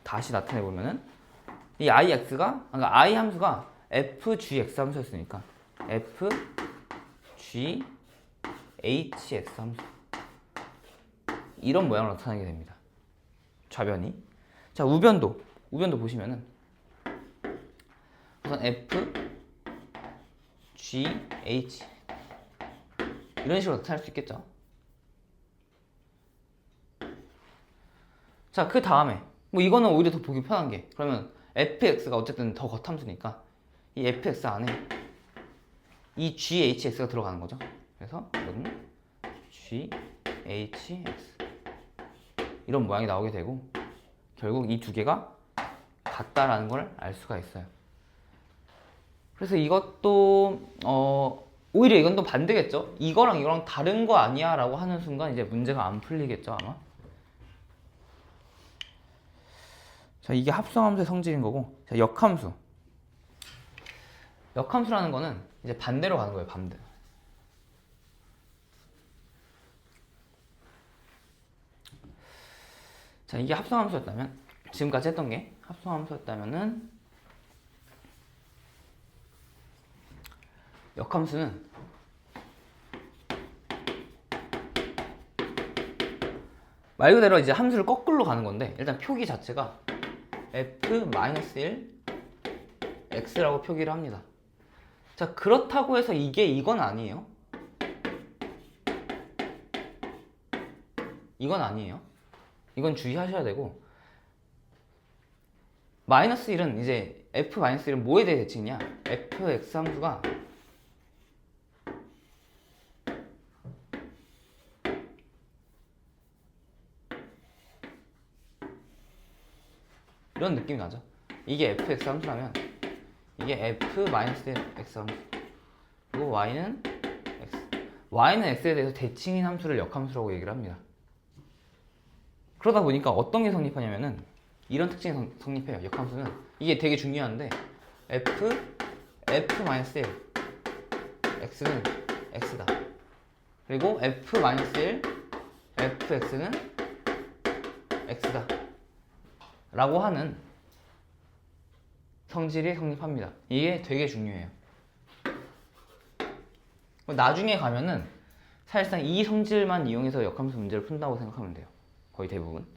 다시 나타내 보면은 이 k러니까 i 함수가 f, g, x 함수였으니까 f, g, h, x 함수 이런 모양으로 나타나게 됩니다. 좌변이. 자, 우변도 보시면은 우선 f, g, h 이런 식으로 나타날 수 있겠죠. 자, 그 다음에 이거는 오히려 더 보기 편한 게, 그러면 fx가 어쨌든 더 겉함수니까 이 fx 안에 이 ghx가 들어가는 거죠. 그래서 이거는 ghx 이런 모양이 나오게 되고, 결국 이 두 개가 같다라는 걸 알 수가 있어요. 그래서 이것도 오히려 이건 또 반대겠죠. 이거랑 다른 거 아니야 라고 하는 순간 이제 문제가 안 풀리겠죠, 아마. 자, 이게 합성함수의 성질인 거고, 자, 역함수. 역함수라는 거는 이제 반대로 가는 거예요, 반대. 자, 이게 합성함수였다면, 지금까지 했던 게 합성함수였다면은 역함수는 말 그대로 이제 함수를 거꾸로 가는 건데, 일단 표기 자체가 f-1 x라고 표기를 합니다. 자, 그렇다고 해서 이건 아니에요. 이건 아니에요. 이건 주의하셔야 되고, -1은 이제 f-1은 뭐에 대해 대칭이냐? fx 함수가 이런 느낌이 나죠. 이게 fx 함수라면 이게 f-1 x 함수, 그리고 y는 x. y는 x에 대해서 대칭인 함수를 역함수라고 얘기를 합니다. 그러다 보니까 어떤 게 성립하냐면은 이런 특징이 성립해요. 역함수는 이게 되게 중요한데, f-1 x는 x다. 그리고 f-1 fx는 x다 라고 하는 성질이 성립합니다. 이게 되게 중요해요. 나중에 가면은 사실상 이 성질만 이용해서 역함수 문제를 푼다고 생각하면 돼요. 거의 대부분.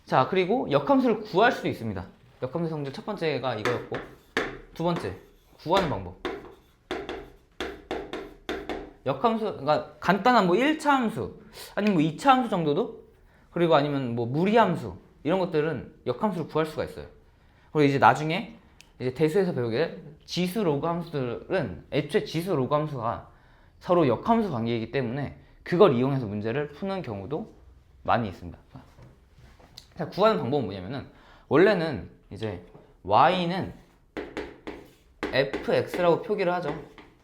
자, 그리고 역함수를 구할 수도 있습니다. 역함수 성질 첫 번째가 이거였고, 두 번째, 구하는 방법. 역함수, 그러니까 간단한 1차 함수, 아니면 2차 함수 정도도, 그리고 아니면 무리함수, 이런 것들은 역함수를 구할 수가 있어요. 그리고 이제 나중에 이제 대수에서 배우게 될 지수 로그 함수들은 애초에 지수 로그 함수가 서로 역함수 관계이기 때문에 그걸 이용해서 문제를 푸는 경우도 많이 있습니다. 자, 구하는 방법은 뭐냐면은 원래는 이제 y는 fx라고 표기를 하죠.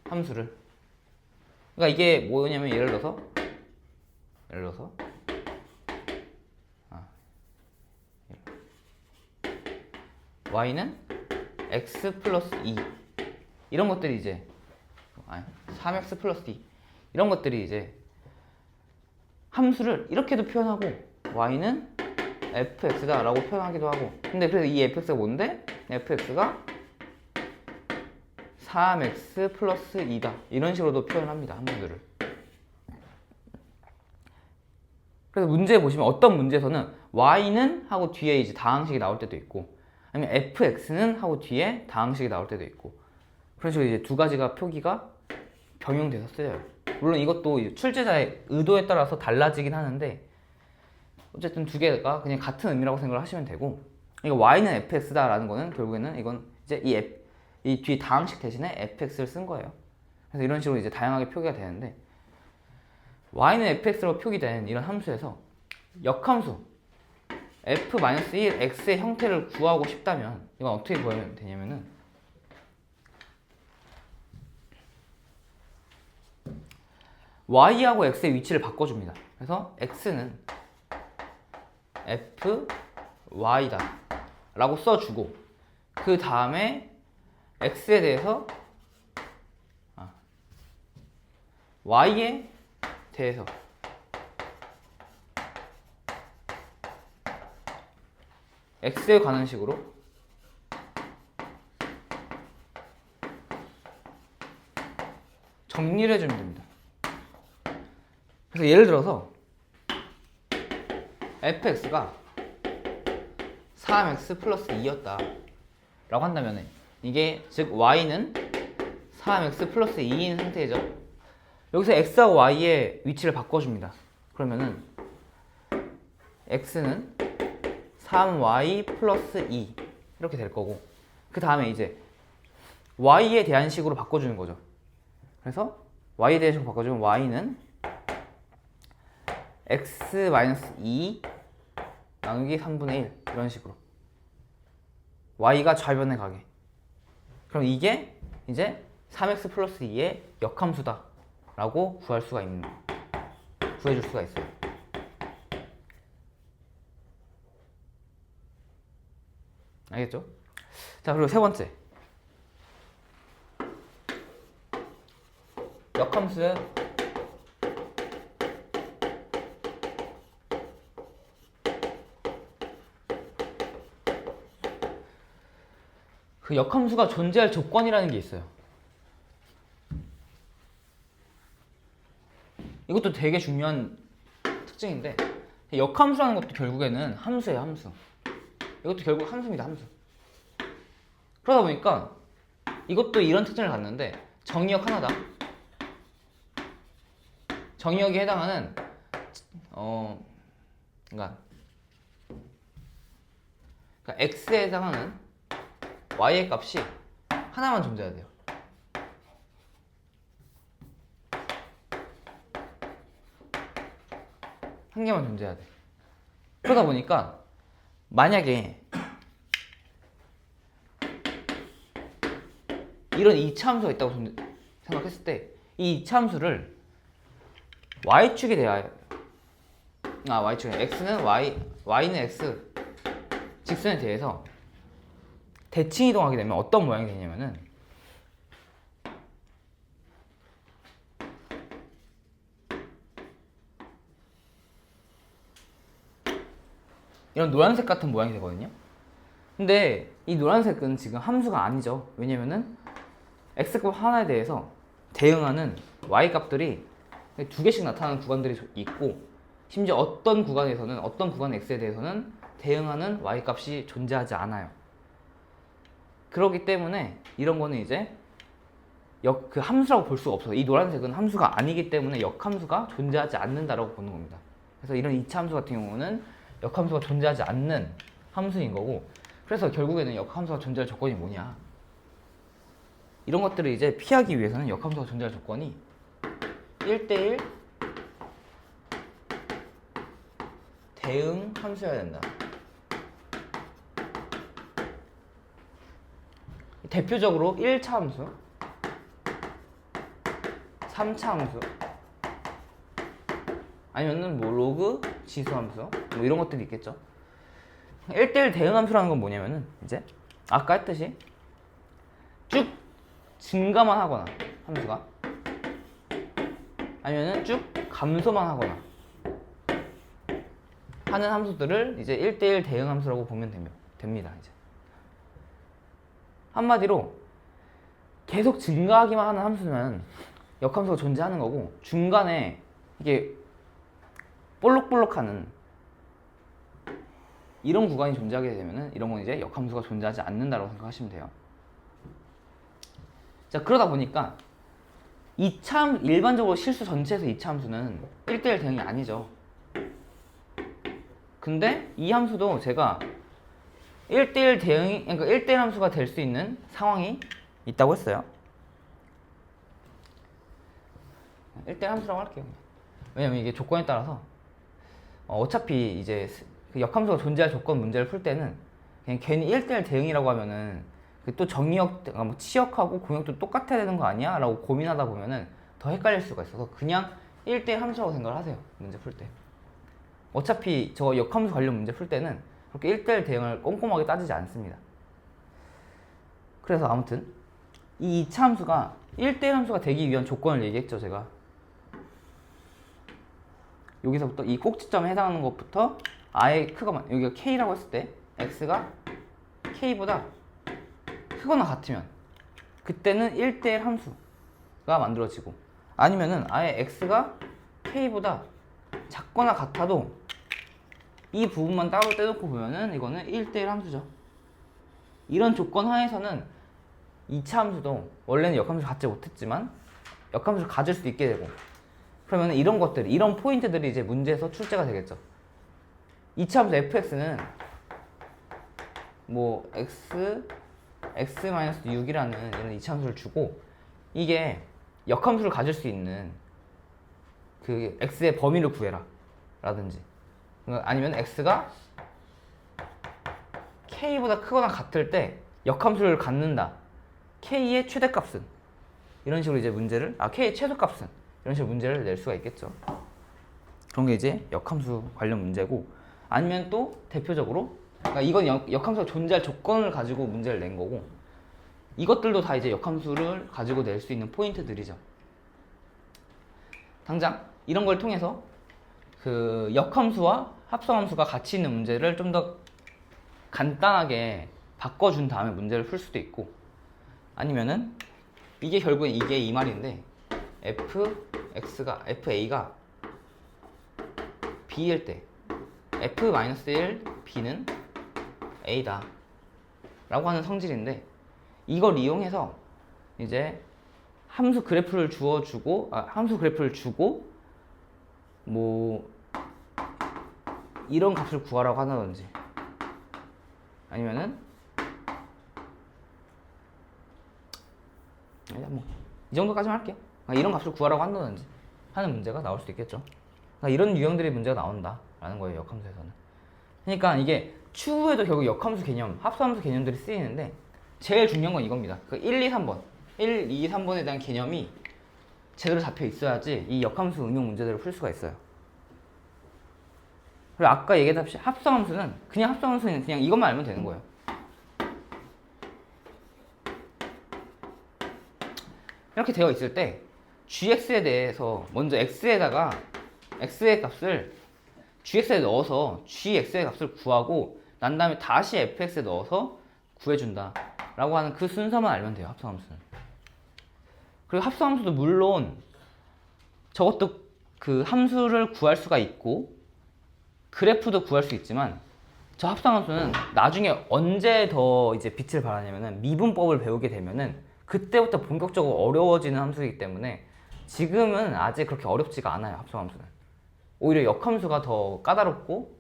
함수를. 그러니까 이게 뭐냐면 예를 들어서 y는 x 플러스 2 이런 것들이 이제 3x 플러스 2 이런 것들이 이제 함수를 이렇게도 표현하고 y는 fx다 라고 표현하기도 하고 근데 그래서 이 fx가 뭔데? fx가 3x 플러스 2다 이런 식으로도 표현합니다. 함수들을. 그래서 문제 보시면 어떤 문제에서는 y는 하고 뒤에 이제 다항식이 나올 때도 있고 아니면 fx는 하고 뒤에 다항식이 나올 때도 있고 그런 식으로 이제 두 가지가 표기가 병용돼서 쓰여요. 물론 이것도 출제자의 의도에 따라서 달라지긴 하는데 어쨌든 두 개가 그냥 같은 의미라고 생각을 하시면 되고 이거 y는 fx다 라는 거는 결국에는 이건 이제 이 뒤 다항식 대신에 fx를 쓴 거예요. 그래서 이런 식으로 이제 다양하게 표기가 되는데 y는 fx로 표기된 이런 함수에서 역함수 f-1 x의 형태를 구하고 싶다면 이건 어떻게 구하면 되냐면은 y하고 x의 위치를 바꿔줍니다. 그래서 x는 fy다 라고 써주고 그 다음에 x에 대해서 y에 대해서 x에 관한 식으로 정리를 해주면 됩니다. 그래서 예를 들어서 fx가 3x 플러스 2였다 라고 한다면 이게 즉 y는 3x 플러스 2인 상태죠. 여기서 x하고 y의 위치를 바꿔줍니다. 그러면은 x는 3y 플러스 2 이렇게 될 거고 그 다음에 이제 y에 대한 식으로 바꿔주는 거죠. 그래서 y에 대한 식으로 바꿔주면 y는 x-2 나누기 3분의 1 이런 식으로 y가 좌변에 가게. 그럼 이게 이제 3x 플러스 2의 역함수다 라고 구해줄 수가 있어요. 알겠죠? 자, 그리고 세 번째 역함수의 그 역함수가 존재할 조건이라는 게 있어요. 이것도 되게 중요한 특징인데 역함수라는 것도 결국에는 함수예요. 함수. 이것도 결국 함수입니다. 함수. 그러다 보니까 이것도 이런 특징을 갖는데 정의역 하나다. 정의역에 해당하는 그러니까 x에 해당하는 y의 값이 하나만 존재해야 돼요. 한 개만 존재해야 돼. 그러다 보니까 만약에 이런 이차함수가 있다고 생각했을 때 이 이차함수를 y축에 대하여 y축에 x는 y는 x 직선에 대해서 대칭 이동하게 되면 어떤 모양이 되냐면은 이런 노란색 같은 모양이 되거든요. 근데 이 노란색은 지금 함수가 아니죠. 왜냐면은 x값 하나에 대해서 대응하는 y값들이 두 개씩 나타나는 구간들이 있고 심지어 어떤 구간 x에 대해서는 대응하는 y값이 존재하지 않아요. 그렇기 때문에 이런 거는 이제 그 함수라고 볼 수가 없어요. 이 노란색은 함수가 아니기 때문에 역함수가 존재하지 않는다라고 보는 겁니다. 그래서 이런 이차함수 같은 경우는 역함수가 존재하지 않는 함수인 거고 그래서 결국에는 역함수가 존재할 조건이 뭐냐? 이런 것들을 이제 피하기 위해서는 역함수가 존재할 조건이 1대1 대응 함수여야 된다. 대표적으로 1차 함수, 3차 함수, 아니면은 뭐 로그 지수 함수 뭐 이런 것들이 있겠죠. 1대1 대응 함수라는 건 뭐냐면은 이제 아까 했듯이 쭉 증가만 하거나 함수가 아니면은 쭉 감소만 하거나 하는 함수들을 이제 1대1 대응 함수라고 보면 됩니다. 이제 한마디로 계속 증가하기만 하는 함수는 역함수가 존재하는 거고, 중간에 이게 볼록볼록하는 이런 구간이 존재하게 되면은 이런 건 이제 역함수가 존재하지 않는다고 생각하시면 돼요. 자, 그러다 보니까 일반적으로 실수 전체에서 2차 함수는 1대1 대응이 아니죠. 근데 이 함수도 제가 1대1 대응이, 그러니까 1대1 함수가 될 수 있는 상황이 있다고 했어요. 1대1 함수라고 할게요. 왜냐면 이게 조건에 따라서 어차피 이제 그 역함수가 존재할 조건 문제를 풀 때는 그냥 괜히 1대1 대응이라고 하면은 또 정의역, 뭐 치역하고 공역도 똑같아야 되는 거 아니야? 라고 고민하다 보면은 더 헷갈릴 수가 있어서 그냥 1대1 함수라고 생각을 하세요. 문제 풀 때. 어차피 저 역함수 관련 문제 풀 때는 그렇게 1대1 대응을 꼼꼼하게 따지지 않습니다. 그래서 아무튼 이 2차 함수가 1대1 함수가 되기 위한 조건을 얘기했죠, 제가. 여기서부터 이 꼭지점에 해당하는 것부터 아예 크거나, 여기가 K라고 했을 때 X가 K보다 크거나 같으면 그때는 1대1 함수가 만들어지고, 아니면은 아예 X가 K보다 작거나 같아도 이 부분만 따로 떼놓고 보면은 이거는 1대1 함수죠. 이런 조건 하에서는 2차 함수도 원래는 역함수를 갖지 못했지만 역함수를 가질 수 있게 되고, 그러면 이런 것들, 이런 포인트들이 이제 문제에서 출제가 되겠죠. 2차 함수 fx는 뭐 x-6이라는 이런 2차 함수를 주고, 이게 역함수를 가질 수 있는 그 x의 범위를 구해라 라든지, 아니면 x가 k보다 크거나 같을 때 역함수를 갖는다, k의 최대값은, 이런 식으로 이제 문제를, k의 최소값은, 이런 식으로 문제를 낼 수가 있겠죠. 그런 게 이제 역함수 관련 문제고, 아니면 또 대표적으로, 그러니까 이건 역함수가 존재할 조건을 가지고 문제를 낸 거고, 이것들도 다 이제 역함수를 가지고 낼 수 있는 포인트들이죠. 당장 이런 걸 통해서 그 역함수와 합성함수가 같이 있는 문제를 좀 더 간단하게 바꿔준 다음에 문제를 풀 수도 있고, 아니면은 이게 결국엔 이게 이 말인데 FA가 B일 때 F-1 B는 A다 라고 하는 성질인데, 이걸 이용해서 이제 함수 그래프를 주고 뭐 이런 값을 구하라고 한다든지, 아니면은 뭐 이 정도까지만 할게요. 이런 값을 구하라고 한다든지 하는 문제가 나올 수도 있겠죠. 이런 유형들의 문제가 나온다라는 거예요, 역함수에서는. 그러니까 이게 추후에도 결국 역함수 개념, 합성함수 개념들이 쓰이는데 제일 중요한 건 이겁니다. 그 1, 2, 3번 1, 2, 3번에 대한 개념이 제대로 잡혀 있어야지 이 역함수 응용 문제들을 풀 수가 있어요. 그리고 아까 얘기했다시피 합성함수는 그냥 이것만 알면 되는 거예요. 이렇게 되어 있을 때 gx에 대해서 먼저 x에다가 x의 값을 gx에 넣어서 gx의 값을 구하고 난 다음에 다시 fx에 넣어서 구해준다 라고 하는 그 순서만 알면 돼요, 합성함수는. 그리고 합성함수도 물론 저것도 그 함수를 구할 수가 있고 그래프도 구할 수 있지만, 저 합성함수는 나중에 언제 더 이제 빛을 발하냐면은 미분법을 배우게 되면은 그때부터 본격적으로 어려워지는 함수이기 때문에 지금은 아직 그렇게 어렵지가 않아요, 합성함수는. 오히려 역함수가 더 까다롭고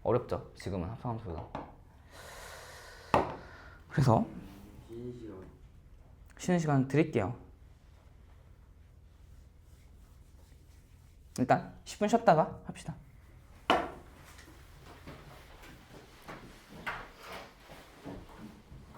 어렵죠, 지금은 합성함수가. 그래서 쉬는 시간 드릴게요. 일단 10분 쉬었다가 합시다.